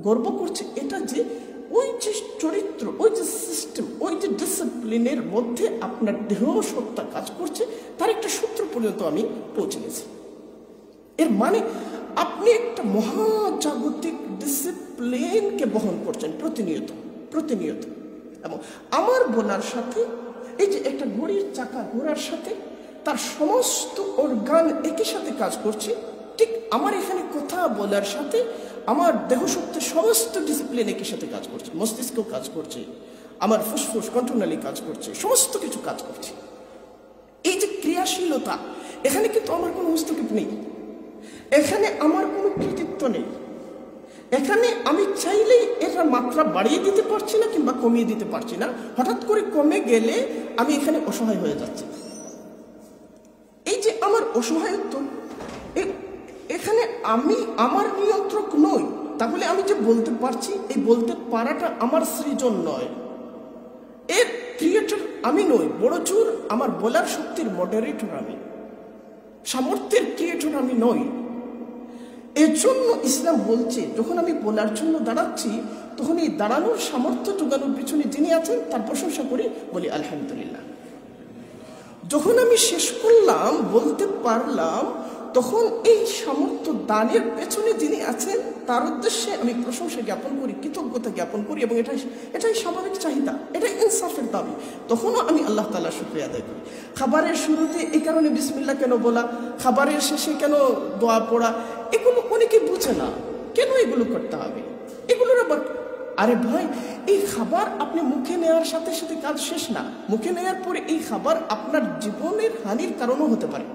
গর্ব করছি এটা যে ওই যে চরিত্র, ওই যে সিস্টেম, ওই যে ডিসিপ্লিনের মধ্যে আপনার দেহ সত্তা কাজ করছে, তার একটা সূত্র পর্যন্ত আমি পৌঁছে গেছি। এর মানে আপনি একটা মহাজাগতিক ডিসিপ্লিনকে বহন করছেন প্রতিনিয়ত প্রতিনিয়ত। এবং আমার বলার সাথে এই যে একটা ঘড়ির চাকা ঘোরার সাথে তার সমস্ত অর্গান একই সাথে কাজ করছে, ঠিক আমার এখানে কথা বলার সাথে আমার দেহশক্তির সমস্ত ডিসিপ্লিন একই সাথে কাজ করছে। মস্তিষ্ক কাজ করছে, আমার ফুসফুস কণ্ঠনালী কাজ করছে, সমস্ত কিছু কাজ করছে। এই যে ক্রিয়াশীলতা, এখানে কিন্তু আমার কোনো হস্তক্ষেপ নেই, এখানে আমার কোনো কৃতিত্ব নেই, এখানে আমি চাইলেই এটার মাত্রা বাড়িয়ে দিতে পারছি না কিংবা কমিয়ে দিতে পারছি না। হঠাৎ করে কমে গেলে আমি এখানে অসহায় হয়ে যাচ্ছি। এই যে আমার অসহায়ত্ব, এখানে আমি আমার নিয়ন্ত্রক নই। তাহলে আমি যে বলতে পারছি, এই বলতে পারাটা আমার সৃজন নয়, এর ক্রিয়েটর আমি নই, বড় জোর আমার বলার শক্তির মডারেটর আমি, সামর্থ্যের ক্রিয়েটর আমি নই। এর জন্য ইসলাম বলছে যখন আমি বলার জন্য দাঁড়াচ্ছি, তখন এই দাঁড়ানোর সামর্থ্য যোগানোর পিছনে যিনি আছেন তার প্রশংসা করি, বলি আলহামদুলিল্লাহ। যখন আমি শেষ করলাম, বলতে পারলাম, তখন এই সামর্থ্য দানের পেছনে যিনি আছেন তার উদ্দেশ্যে আমি প্রশংসা জ্ঞাপন করি, কৃতজ্ঞতা জ্ঞাপন করি, এবং এটাই স্বাভাবিক চাহিদা, এটাই ইনসাফের দাবি। তখনও আমি আল্লাহ তাআলার শুকরিয়া আদায় করি। খাবারের শুরুতে এই কারণে বিসমিল্লাহ কেন বলা, খাবারের শেষে কেন দোয়া পড়া, এগুলো অনেকে বুঝে না। কেন এগুলো করতে হবে? এগুলোর আবার আরে ভাই, এই খাবার আপনি মুখে নেওয়ার সাথে সাথে কাজ শেষ না। মুখে নেওয়ার পরে এই খাবার আপনার জীবনের হানির কারণও হতে পারে।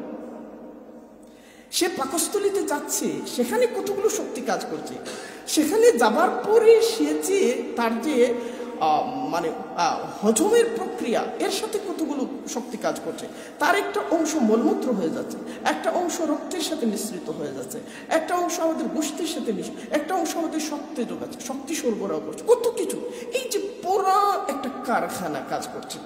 সে পাকস্থলীতে যাচ্ছে, সেখানে কতগুলো শক্তি কাজ করছে, সেখানে যাবার পরে সে যে তার যে মানে হজমের প্রক্রিয়া, এর সাথে কতগুলো শক্তি কাজ করছে। তার একটা অংশ মলমূত্র হয়ে যাচ্ছে, একটা অংশ রক্তের সাথে মিশ্রিত হয়ে যাচ্ছে, একটা অংশ আমাদের গোষ্ঠীর সাথে একটা অংশ আমাদের শক্তি যোগাচ্ছে, শক্তি সরবরাহ করছে, কত কিছু। এই যে পুরা একটা কারখানা কাজ করছে,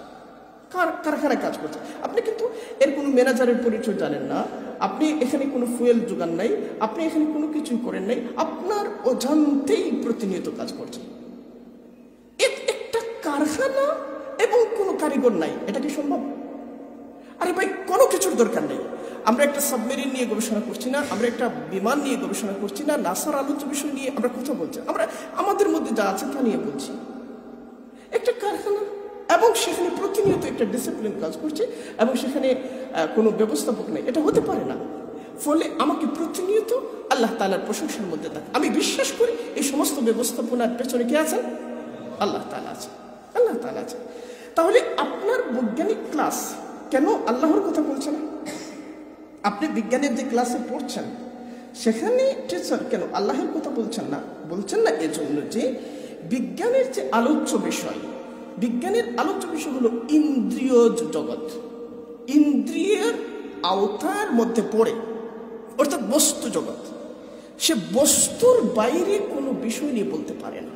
কারখানায় কাজ করছে। আপনি কিন্তু এর কোনো ম্যানেজারের পরিচয় জানেন না, আপনি এখানে কোনো ফুয়েল যোগান নাই, আপনি এখানে কোনো কিছুই করেন নাই, আপনার অজান্তেই প্রতিনিয়ত কাজ করছে। একটা কারখানা এবং কোনো কারিগর নাই, এটা কি সম্ভব? আরে ভাই, কোনো কিছুর দরকার নেই। আমরা একটা সাবমেরিন নিয়ে গবেষণা করছি না, আমরা একটা বিমান নিয়ে গবেষণা করছি না, নাসার আলোচ্য বিষয় নিয়ে আমরা কথা বলছি, আমরা আমাদের মধ্যে যা আছে তা নিয়ে বলছি। একটা কারখানা, এবং সেখানে প্রতিনিয়ত একটা ডিসিপ্লিন কাজ করছে, এবং সেখানে কোনো ব্যবস্থাপক নেই, এটা হতে পারে না। ফলে আমাকে প্রতিনিয়ত আল্লাহ তাআলার প্রশংসার মধ্যে থাকে। আমি বিশ্বাস করি এই সমস্ত ব্যবস্থাপনার পেছনে কে আছেন? আল্লাহ তাআলা আছে, আল্লাহ তাআলা আছে। তাহলে আপনার বৈজ্ঞানিক ক্লাস কেন আল্লাহর কথা বলছে না? আপনি বিজ্ঞানের যে ক্লাসে পড়ছেন, সেখানে টিচার কেন আল্লাহের কথা বলছেন না? বলছেন না এজন্য যে বিজ্ঞানের যে আলোচ্য বিষয়, বিজ্ঞানের আলোচ্য বিষয় হলো ইন্দ্রিয় জগৎ, ইন্দ্রিয়ের আওতার মধ্যে পড়ে, অর্থাৎ বস্তু জগৎ। সে বস্তুর বাইরে কোনো বিষয় নিয়ে বলতে পারে না।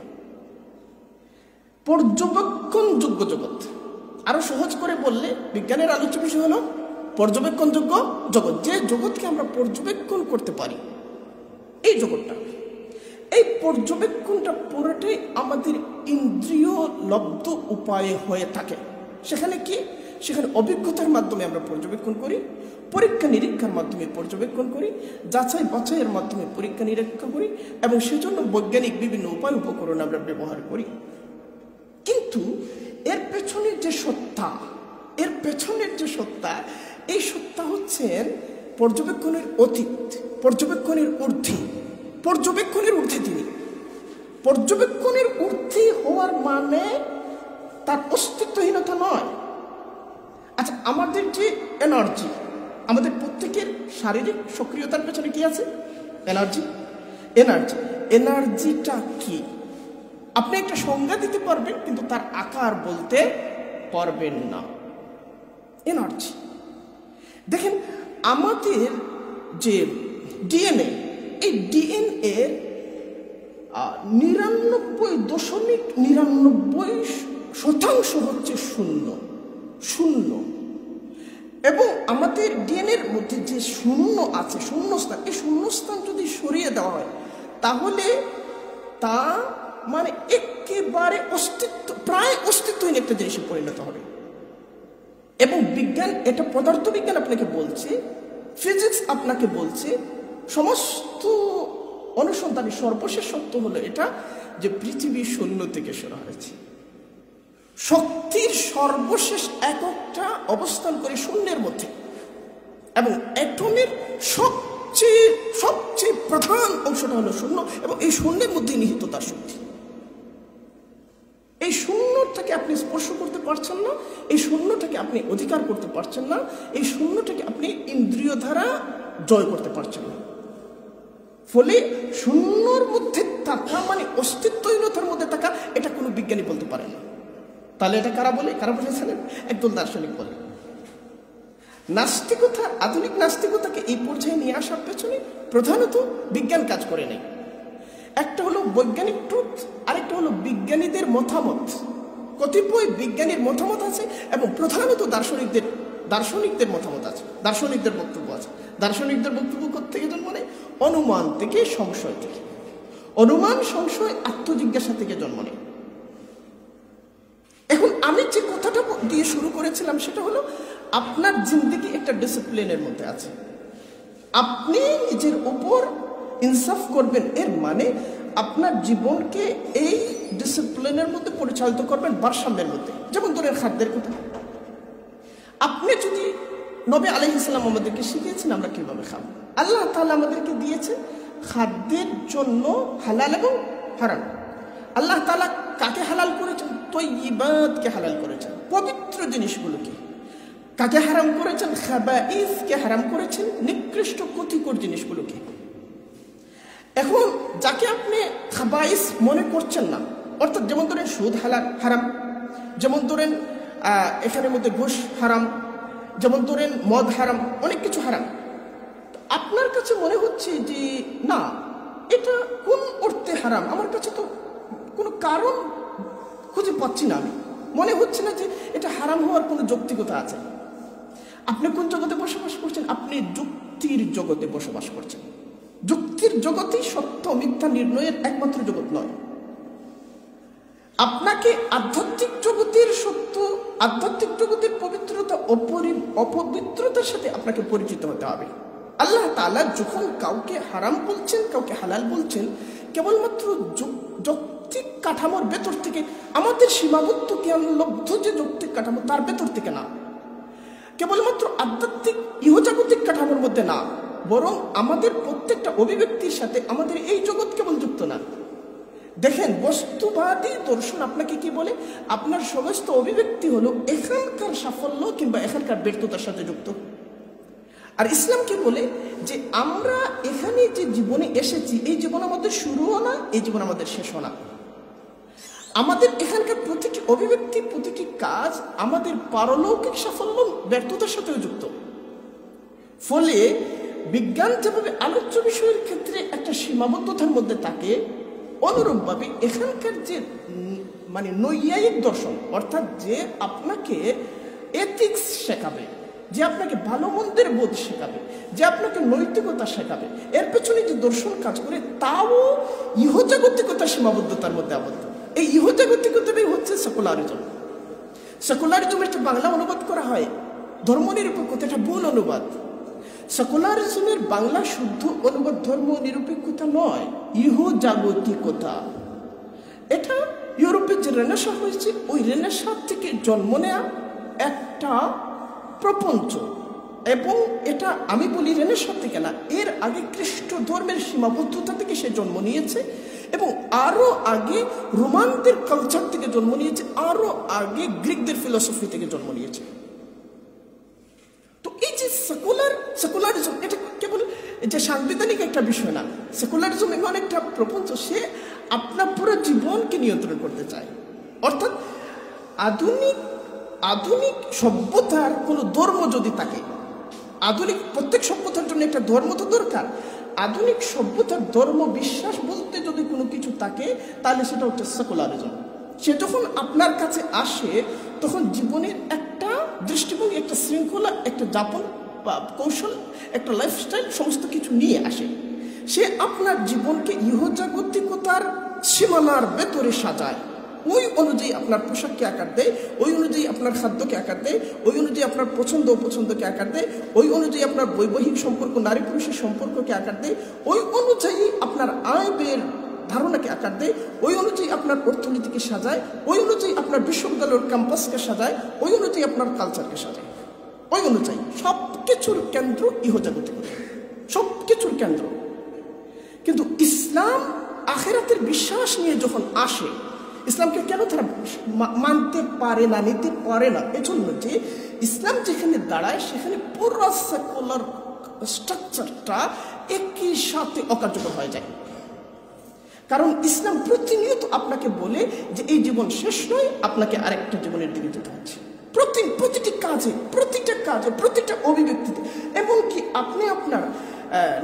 পর্যবেক্ষণযোগ্য জগৎ, আরো সহজ করে বললে বিজ্ঞানের আলোচ্য বিষয় হলো পর্যবেক্ষণযোগ্য জগৎ। যে জগৎকে আমরা পর্যবেক্ষণ করতে পারি, এই জগৎটা, এই পর্যবেক্ষণটা পুরোটাই আমাদের ইন্দ্রিয় লব্ধ উপায়ে হয়ে থাকে। সেখানে কি? সেখানে অভিজ্ঞতার মাধ্যমে আমরা পর্যবেক্ষণ করি, পরীক্ষা নিরীক্ষার মাধ্যমে পর্যবেক্ষণ করি, যাচাই বাছাইয়ের মাধ্যমে পরীক্ষা নিরীক্ষা করি, এবং সেজন্য বৈজ্ঞানিক বিভিন্ন উপায় উপকরণ আমরা ব্যবহার করি। কিন্তু এর পেছনের যে সত্তা, এর পেছনের যে সত্তা, এই সত্তা হচ্ছেন পর্যবেক্ষণের অতীত, পর্যবেক্ষণের ঊর্ধ্বে, পর্যবেক্ষণের ঊর্ধ্বে তিনি। পর্যবেক্ষণের ঊর্ধ্বে হওয়ার মানে তার অস্তিত্বহীনতা নয়। আচ্ছা, আমাদের যে এনার্জি, আমাদের প্রত্যেকের শারীরিক সক্রিয়তার পেছনে কি আছে? এনার্জি। এনার্জি, এনার্জিটা কি? আপনি একটা সংজ্ঞা দিতে পারবেন, কিন্তু তার আকার বলতে পারবেন না। এনার্জি। দেখেন, আমাদের যে ডিএনএ, এই ডিএনএ 99.99% হচ্ছে শূন্য, শূন্য। এবং আমাদের ডিএনএর মধ্যে যে শূন্য আছে, শূন্যস্থান, এই শূন্যস্থান যদি সরিয়ে দেওয়া হয়, তাহলে তা মানে একেবারে প্রায় অস্তিত্বহীন একটা জিনিসে পরিণত হবে। এবং বিজ্ঞান, এটা পদার্থ বিজ্ঞান আপনাকে বলছে, ফিজিক্স আপনাকে বলছে, সমস্ত অনুসন্ধানের সর্বশেষ সত্য হলো এটা যে পৃথিবী শূন্য থেকে শুরু হয়েছে। শক্তির সর্বশেষ এককটা অবস্থান করে শূন্যের মধ্যে, এবং অ্যাটমের সবচেয়ে প্রধান অংশটা হলো শূন্য, এবং এই শূন্যের মধ্যে নিহিত তার শক্তি। এই শূন্যটাকে আপনি স্পর্শ করতে পারছেন না, এই শূন্যটাকে আপনি অধিকার করতে পারছেন না, এই শূন্যটাকে আপনি ইন্দ্রিয় দ্বারা জয় করতে পারছেন না। ফলে শূন্যর মধ্যে থাকা মানে অস্তিত্বহীনতার মধ্যে থাকা, এটা কোনো বিজ্ঞানী বলতে পারে না। তাহলে এটা কারা বলেছিলেন? একদল দার্শনিক বলে। নাস্তিকতা, আধুনিক নাস্তিকতাকে এই পর্যায়ে নিয়ে আসার পেছনে প্রধানত বিজ্ঞান কাজ করে নেই। একটা হলো বৈজ্ঞানিক ট্রুথ, আরেকটা হলো বিজ্ঞানীদের মতামত। কতিপয় বিজ্ঞানীর মতামত আছে এবং প্রধানত দার্শনিকদের মতামত আছে, দার্শনিকদের বক্তব্য আছে। দার্শনিকদের বক্তব্য থেকে জন্ম নেয় অনুমান থেকে, সংশয় থেকে। অনুমান, সংশয়, আত্মজিজ্ঞাসা থেকে জন্ম নেয়। এখন আমি যে কথাটা দিয়ে শুরু করেছিলাম সেটা হলো, আপনার জিন্দেগি একটা ডিসিপ্লিনের মধ্যে আছে। আপনি নিজের উপর ইনসাফ করবেন, এর মানে আপনার জীবনকে এই ডিসিপ্লিনের মধ্যে পরিচালিত করবেন, ভারসাম্যের মধ্যে। যেমন ধরেন খাদ্যের কথা, আপনি যদি, নবী আলাইহিস সালাম আমাদেরকে শিখিয়েছেন আমরা কিভাবে খাবো। আল্লাহ তাআলা আমাদেরকে দিয়েছে খাদ্যের জন্য হালাল এবং হারাম। আল্লাহ তাআলা কাকে হালাল করেছেন? তয়্যিবাতকে হালাল করেছেন, পবিত্র জিনিসগুলোকে। কাকে হারাম করেছেন? খাবাইসকে হারাম করেছেন, নিকৃষ্ট ক্ষতিকর জিনিসগুলোকে। এখন যাকে আপনি খাবাইস মনে করছেন না, অর্থাৎ যেমন ধরেন সুদ হারাম, যেমন ধরেন এখানের মধ্যে ঘুষ হারাম, যেমন ধরেন মদ হারাম, অনেক কিছু হারাম। আপনার কাছে মনে হচ্ছে যে না, এটা কোন অর্থে হারাম, আমার কাছে তো কোনো কারণ খুঁজে পাচ্ছি না, আমি মনে হচ্ছে না যে এটা হারাম হওয়ার কোনো যৌক্তিকতা আছে। আপনি কোন জগতে বসবাস করছেন? আপনি যুক্তির জগতে বসবাস করছেন। যুক্তির জগতেই সত্য মিথ্যা নির্ণয়ের একমাত্র জগৎ নয়। আপনাকে আধ্যাত্মিক জগতের সত্য, আধ্যাত্মিক জগতের পবিত্রতা, অপবিত্রতার সাথে আপনাকে পরিচিত হতে হবে। আল্লাহ তাআলা যখন কাউকে হারাম বলছেন, কাউকে হালাল বলছেন, কেবলমাত্র যৌক্তিক কাঠামোর ভেতর থেকে, আমাদের সীমাবদ্ধ জ্ঞানলব্ধ যে যৌক্তিক কাঠামো তার ভেতর থেকে না, কেবলমাত্র আধ্যাত্মিক ইহজাগতিক কাঠামোর মধ্যে না, বরং আমাদের প্রত্যেকটা অভিব্যক্তির সাথে আমাদের এই জগৎ কেবল যুক্ত না। দেখেন, বস্তুবাদী দর্শন আপনাকে কি বলে? আপনার সমস্ত অভিব্যক্তি হলো এখানকার সাফল্য কিংবা এখানকার ব্যর্থতার সাথে যুক্ত। আর ইসলাম কি বলে? যে আমরা এখানে যে জীবনে এসেছি, এই জীবন আমাদের শুরুও না, এই জীবন আমাদের শেষও না। আমাদের এখানকার প্রতিটি অভিব্যক্তি, প্রতিটি কাজ আমাদের পারলৌকিক সাফল্য ব্যর্থতার সাথেও যুক্ত। ফলে বিজ্ঞান যেভাবে আলোচ্য বিষয়ের ক্ষেত্রে একটা সীমাবদ্ধতার মধ্যে থাকে, অনুরূপভাবে এখানকার যে মানে নৈয়ায়িক দর্শন, অর্থাৎ যে আপনাকে এথিক্স শেখাবে, যে আপনাকে ভালো মন্দের বোধ শেখাবে, যে আপনাকে নৈতিকতা শেখাবে, এর পেছনে যে দর্শন কাজ করে, তাও ইহজাগতিকতার সীমাবদ্ধতার মধ্যে আবদ্ধ। এই ইহজাগতিকতাটাই হচ্ছে সেকুলারিজম। সেকুলারিজম একটা বাংলা অনুবাদ করা হয় ধর্মনিরপেক্ষতা, এটা ভুল অনুবাদ। সেকুলারিজমের বাংলা শুদ্ধ অনুবাদ ধর্মনিরপেক্ষতা নয়, ইহজাগতিকতা। এটা ইউরোপে যে রেনেসাঁ হয়েছে, ওই রেনেসাঁ থেকে জন্ম নেয়া একটা প্রপঞ্চ। এবং এটা আমি বলি রেনেসাঁ থেকে না, এর আগে খ্রিস্ট ধর্মের সীমাবদ্ধতা থেকে সে জন্ম নিয়েছে, এবং আরো আগে রোমানদের কালচার থেকে জন্ম নিয়েছে, আরো আগে গ্রিকদের ফিলসফি থেকে জন্ম নিয়েছে। তো এই যে সেকুলারিজম, এটা কেবল যে সাংবিধানিক একটা বিষয় না। সেকুলারিজম এমন একটা প্রপঞ্চ, সে আপনার পুরো জীবনকে নিয়ন্ত্রণ করতে চায়। অর্থাৎ আধুনিক সভ্যতার কোনো ধর্ম যদি থাকে, আধুনিক প্রত্যেক সভ্যতার জন্য একটা ধর্ম তো দরকার। আধুনিক সভ্যতার ধর্ম বিশ্বাস বলতে যদি কোনো কিছু থাকে, তাহলে সেটা হচ্ছে সেকুলারিজম। সে যখন আপনার কাছে আসে, তখন জীবনের একটা দৃষ্টিভঙ্গি, একটা শৃঙ্খলা, একটা যাপন বা কৌশল, একটা লাইফস্টাইল, সমস্ত কিছু নিয়ে আসে। সে আপনার জীবনকে ইহজাগতিকতার সীমানার ভেতরে সাজায়, ওই অনুযায়ী আপনার পোশাককে আকার দেয়, ওই অনুযায়ী আপনার খাদ্যকে আকার দেয়, ওই অনুযায়ী আপনার পছন্দ অপছন্দকে আকার দেয়, ওই অনুযায়ী আপনার বৈবাহিক সম্পর্ক নারী পুরুষের সম্পর্ককে আকার দেয়, ওই অনুযায়ী আপনার আয় ব্যয়ের ধারণাকে আকার দেয়, ওই অনুযায়ী আপনার অর্থনীতিকে সাজায়, ওই অনুযায়ী আপনার বিশ্ববিদ্যালয়ের ক্যাম্পাসকে সাজায়, ওই অনুযায়ী আপনার কালচারকে সাজায়, ওই অনুযায়ী সব কিছুর কেন্দ্র ইহজগতে, সব কিছুর কেন্দ্র। কিন্তু ইসলাম আখিরাতের বিশ্বাস নিয়ে যখন আসে, ইসলামকে কেন তারা মানতে পারে না, নিতে পারে না? এজন্য যে ইসলাম যেখানে দাঁড়ায় সেখানে পুরো সেকুলার স্ট্রাকচারটা একই সাথে অকার্যকর হয়ে যায়। কারণ ইসলাম প্রতিনিয়ত আপনাকে বলে যে এই জীবন শেষ নয়, আপনাকে আরেকটা জীবনের দিকে যেতে হচ্ছে। প্রতিটা কাজে, প্রতিটা অভিব্যক্তিতে, এমনকি আপনি আপনার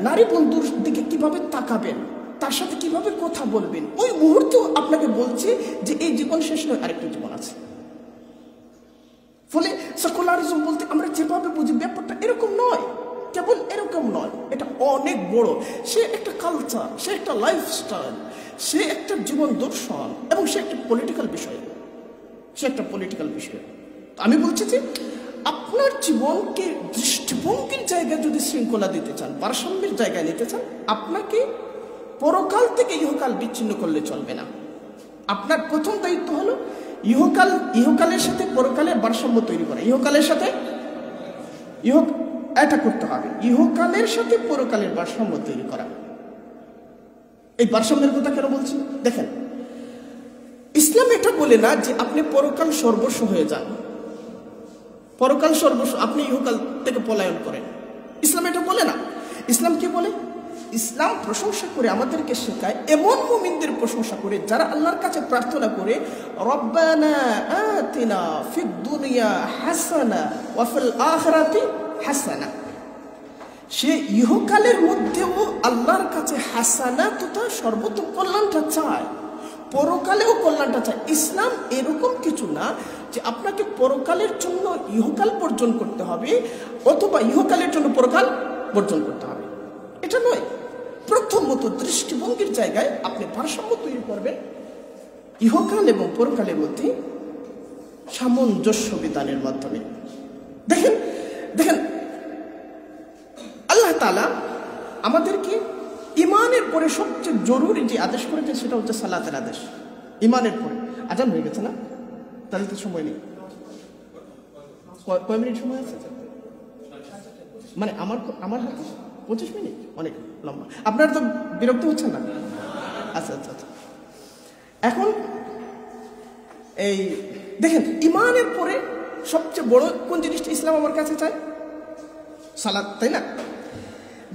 নারী বন্ধুর দিকে কিভাবে তাকাবেন, তার সাথে কিভাবে কথা বলবেন, ওই মুহূর্তেও আপনাকে বলছে যে এই জীবন শেষ নয়, আরেকটা জীবন আছে। ফলে সেকুলারিজম বলতে আমরা যেভাবে বুঝি ব্যাপারটা এরকম নয়, কেবল এরকম নয়, এটা অনেক বড়। সে একটা কালচার, সে একটা লাইফস্টাইল, সে একটা জীবন দর্শন, এবং সে একটা পলিটিক্যাল বিষয়, আমি বলছি যে আপনার জীবনকে দৃষ্টিভঙ্গির জায়গায় যদি শৃঙ্খলা দিতে চান, ভারসাম্যের জায়গায় নিতে চান, আপনাকে পরকাল থেকে ইহকাল বিচ্ছিন্ন করলে চলবে না। আপনার প্রথম দায়িত্ব হলো ইহকালের সাথে পরকালের ভারসাম্য তৈরি করা। এটা করতে হবে, ইহকালের সাথে পরকালের ভারসাম্য তৈরি করা। এই ভারসাম্যের কথা কেন বলছি? দেখেন, ইসলাম এটা বলে না যে আপনি পরকাল সর্বস্ব হয়ে যান, পরকাল সর্বস্ব, আপনি ইহকাল থেকে পলায়ন করেন। ইসলাম এটা বলে না। ইসলাম কি বলে? ইসলাম প্রশংসা করে আমাদেরকে শেখায়, এমন মুমিনদের প্রশংসা করে যারা আল্লাহর কাছে প্রার্থনা করে রব্বানা আতিনা ফিদ দুনিয়া হাসানা ওয়া ফিল আখিরাতি হাসানা। সে ইহকালের মধ্যেও আল্লাহর কাছে হাসানা তথা সর্বোত্তম কল্যাণটা চায়, পরকালেও কল্যাণটা চায়। ইসলাম এরকম কিছু না যে আপনাকে পরকালের জন্য ইহকাল বর্জন করতে হবে অথবা ইহকালের জন্য পরকাল বর্জন করতে হবে, এটা নয়। প্রথমত দৃষ্টিভঙ্গির জায়গায় আপনি ভারসাম্য তৈরি করবেন, ইহকাল এবং পরকালের মধ্যে সামঞ্জস্য বিধানের মাধ্যমে। দেখেন আল্লাহ তাআলা আমাদেরকে ইমানের পরে সবচেয়ে জরুরি যে আদেশ করেছে সেটা হচ্ছে সালাতের আদেশ। ইমানের পরে আজান হয়ে গেছে না? তাহলে তো সময় নেই। কয় মিনিট সময় আছে? মানে আমার হাতে 25 মিনিট, অনেক লম্বা। আপনারা তো বিরক্ত হচ্ছেন না? আচ্ছা। এখন এই দেখেন, ইমানের পরে সবচেয়ে বড় কোন জিনিসটা ইসলাম আমার কাছে চায়? সালাত, তাই না?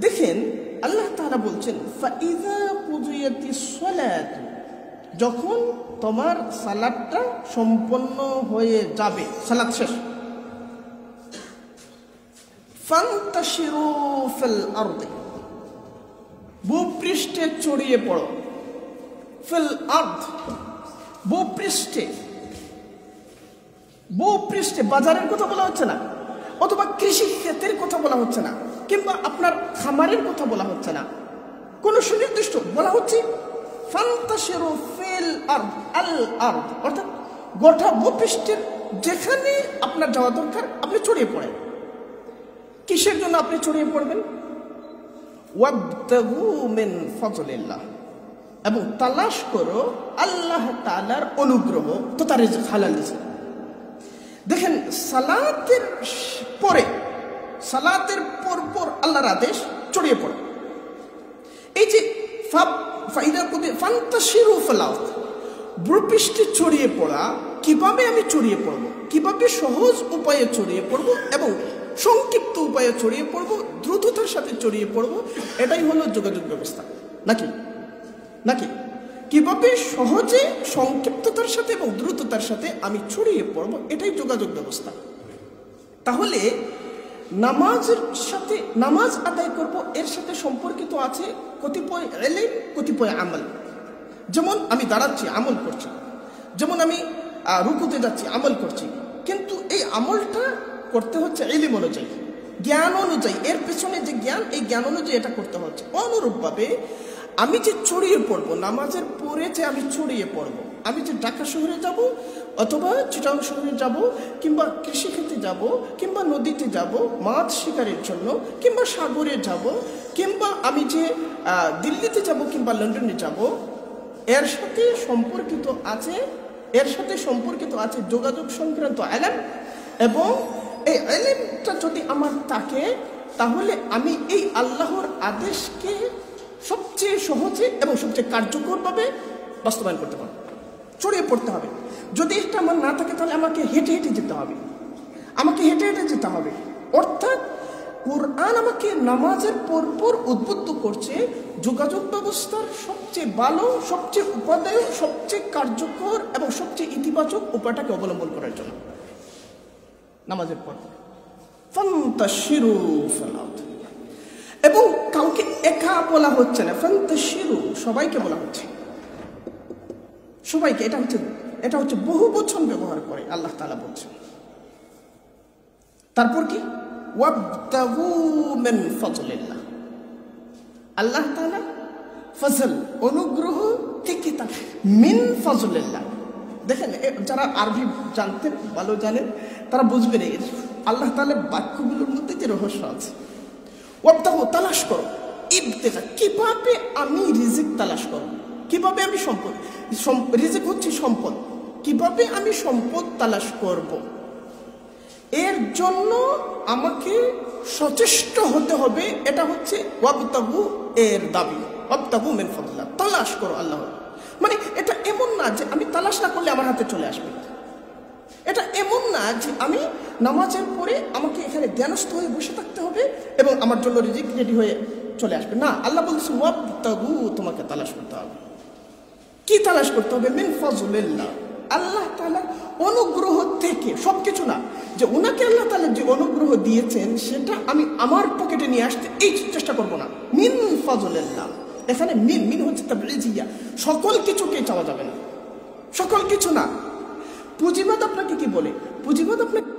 দেখেন আল্লাহ তাআলা বলছেন ফাইযা কুদিয়াতিস সালাত, যখন তোমার সালাতটা সম্পন্ন হয়ে যাবে, সালাত শেষ, ফান্তাশিরু ফিল আরদি, ভূপৃষ্ঠে ছড়িয়ে পড়ো। ফিল আরদ, ভূপৃষ্ঠে বাজারের কথা বলা হচ্ছে না, অথবা কৃষি ক্ষেত্রের কথা বলা হচ্ছে না, কিংবা আপনার খামারের কথা বলা হচ্ছে না, কোন সুনির্দিষ্ট বলা হচ্ছে ফান্তাশিরু ফিল আরদ, আল আরদ, অর্থাৎ গোটা ভূপৃষ্ঠের যেখানে আপনার যাওয়া দরকার আপনি ছড়িয়ে পড়েন। কিসের জন্য আপনি ছড়িয়ে পড়বেন? ওয়াবতাগু মিন ফাজলিল্লাহ, এবং তালাশ করো আল্লাহ তাআলার অনুগ্রহ তথা রিজক, হালাল রিজক। দেখেন, সালাতের পর আল্লাহর আদেশ ছড়িয়ে পড়ে। এই যে ফান্তাশিরু ফিল আরদ, ভূপৃষ্ঠে ছড়িয়ে পড়া, কিভাবে আমি ছড়িয়ে পড়বো, কিভাবে সহজ উপায়ে ছড়িয়ে পড়বো এবং সংক্ষিপ্ত উপায়ে ছড়িয়ে পড়বো, দ্রুততার সাথে ছড়িয়ে পড়বো, এটাই হলো যোগাযোগ ব্যবস্থা। নাকি কিভাবে সহজে সংক্ষিপ্ততার সাথে এবং দ্রুততার সাথে আমি ছড়িয়ে পড়বো, এটাই যোগাযোগ ব্যবস্থা। তাহলে নামাজ আদায় করব, এর সাথে সম্পর্কিত আছে কতিপয় ইলম, কতিপয় আমল। যেমন আমি দাঁড়াচ্ছি, আমল করছি, যেমন আমি রুকুতে যাচ্ছি, আমল করছি, কিন্তু এই আমলটা করতে হচ্ছে ইলম অনুযায়ী, জ্ঞান অনুযায়ী, এর পেছনে যে জ্ঞান, এই জ্ঞান অনুযায়ী এটা করতে হচ্ছে। অনুরূপভাবে আমি যে ছড়িয়ে পড়বো, নামাজের পরে যে আমি ছড়িয়ে পড়বো, আমি যে ঢাকা শহরে যাব অথবা চিটাং শহরে যাব, কিংবা কৃষিক্ষেত্রে যাব, কিংবা নদীতে যাব মাছ শিকারের জন্য, কিংবা সাগরে যাব, কিংবা আমি যে দিল্লিতে যাব কিংবা লন্ডনে যাব, এর সাথে সম্পর্কিত আছে যোগাযোগ সংক্রান্ত ইলম। এবং এই ইলমটা যদি আমার থাকে, তাহলে আমি এই আল্লাহর আদেশকে সবচেয়ে সহজে এবং সবচেয়ে কার্যকরভাবে বাস্তবায়ন করতে পারবো, ছড়িয়ে পড়তে হবে। যদি এটা আমার না থাকে, তাহলে আমাকে হেঁটে হেঁটে যেতে হবে। অর্থাৎ কোরআন আমাকে নামাজের পরপর উদ্বুদ্ধ করছে যোগাযোগ ব্যবস্থার সবচেয়ে ভালো, সবচেয়ে উপাদেয়, সবচেয়ে কার্যকর এবং সবচেয়ে ইতিবাচক উপায়টাকে অবলম্বন করার জন্য। নামাজের পর ফান্তাশিরু ফিল আরদ, এবং কাউকে একা বলা হচ্ছে না, ফান্তাশিরু সবাইকে বলা হচ্ছে, সবাইকে। এটা হচ্ছে বহু বচন ব্যবহার করে আল্লাহ তাআলা বলছেন। তারপর কি, ওয়াবতাগু মিন ফাজলিল্লাহ, আল্লাহ তাআলা ফজল অনুগ্রহ থেকে, মিন ফাজলিল্লাহ। দেখেন, যারা আরবি ভালো জানেন তারা বুঝবেন আল্লাহ তাআলার বাক্যগুলোর মধ্যে যে রহস্য আছে। ওয়াবতাগু, তালাশ করো, ইবতিগা, কিভাবে আমি রিজিক তালাশ করব, কিভাবে আমি সম্পদ, রিজিক হচ্ছে সম্পদ, কিভাবে আমি সম্পদ তালাশ করব, এর জন্য আমাকে সচেষ্ট হতে হবে। এটা হচ্ছে ওয়াবতাগু এর দাবি, ওয়াবতাগু মিন ফাদলিল্লাহ, তালাশ করো আল্লাহ। মানে এটা এমন না যে আমি তালাশ না করলে আমার হাতে চলে আসবে, এটা এমন না যে আমি নামাজের পরে আমাকে এখানে ধ্যানস্থ হয়ে বসে থাকতে হবে এবং আমার জন্য রিজিক রেডি হয়ে চলে আসবে। না, আল্লাহ বলছে ওয়াবতাগু, তোমাকে তালাশ করতে হবে। কি তালাশ করতে হবে? মিন ফাজলিল্লাহ, আল্লাহ তাআলা অনুগ্রহ থেকে। সবকিছু না, যে ওনাকে আল্লাহ তাআলা যে অনুগ্রহ দিয়েছেন সেটা আমি আমার পকেটে নিয়ে আসতে এই চেষ্টা করব না। মিন ফাজলিল্লাহ, এখানে মিন হচ্ছে তাবরিজিয়া, সকল কিছুকে চাওয়া যাবে না, সকল কিছু না। পুঁজিবাদ আপনাকে কি বলে? পুঁজিবাদ আপনাকে